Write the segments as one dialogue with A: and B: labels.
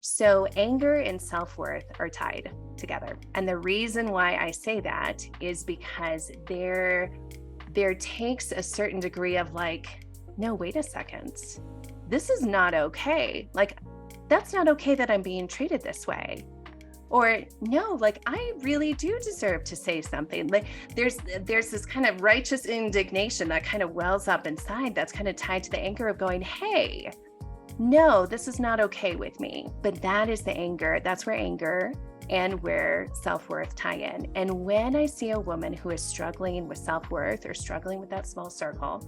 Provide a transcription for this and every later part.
A: So anger and self-worth are tied together. And the reason why I say that is because there takes a certain degree of like, no, wait a second. This is not okay. Like, that's not okay that I'm being treated this way. Or no, like I really do deserve to say something. Like there's this kind of righteous indignation that kind of wells up inside that's kind of tied to the anger of going, hey, no, this is not okay with me. But that is the anger. That's where anger and where self-worth tie in. And when I see a woman who is struggling with self-worth or struggling with that small circle,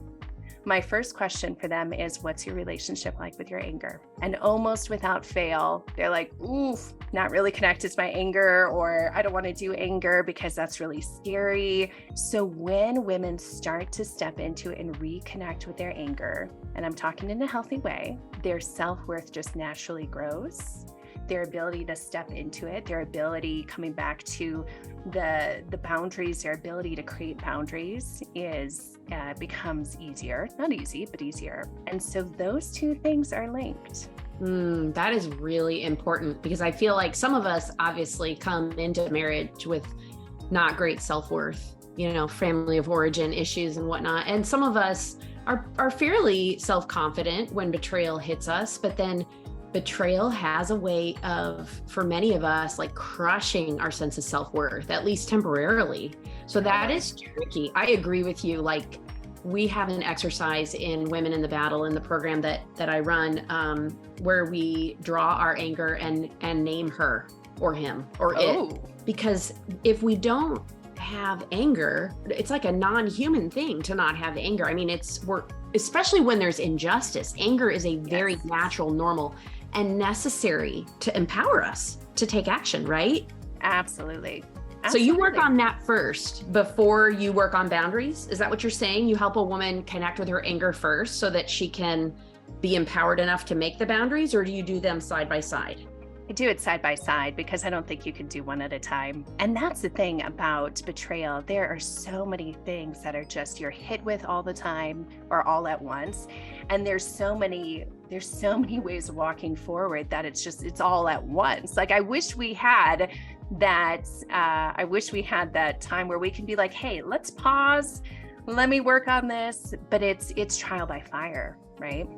A: my first question for them is, what's your relationship like with your anger? And almost without fail, they're like, oof, not really connected to my anger, or I don't want to do anger because that's really scary. So when women start to step into and reconnect with their anger, and I'm talking in a healthy way, their self-worth just naturally grows. Their ability to step into it, their ability coming back to the boundaries, their ability to create boundaries is becomes easier, not easy, but easier. And so those two things are linked.
B: That is really important, because I feel like some of us obviously come into marriage with not great self-worth, family of origin issues and whatnot. And some of us are fairly self-confident when betrayal hits us, but then betrayal has a way of, for many of us, like crushing our sense of self-worth, at least temporarily. So that is tricky. I agree with you. Like, we have an exercise in Women in the Battle in the program that I run, where we draw our anger and name her or him or it. Because if we don't have anger, it's like a non-human thing to not have anger. I mean, especially when there's injustice, anger is a very natural, normal, and necessary to empower us to take action, right?
A: Absolutely.
B: So you work on that first before you work on boundaries? Is that what you're saying? You help a woman connect with her anger first so that she can be empowered enough to make the boundaries, or do you do them side by side?
A: I do it side by side because I don't think you can do one at a time. And that's the thing about betrayal. There are so many things that are just you're hit with all the time or all at once. And there's so many ways of walking forward that it's all at once. Like I wish we had that time where we can be like, hey, let's pause. Let me work on this. But it's trial by fire, right?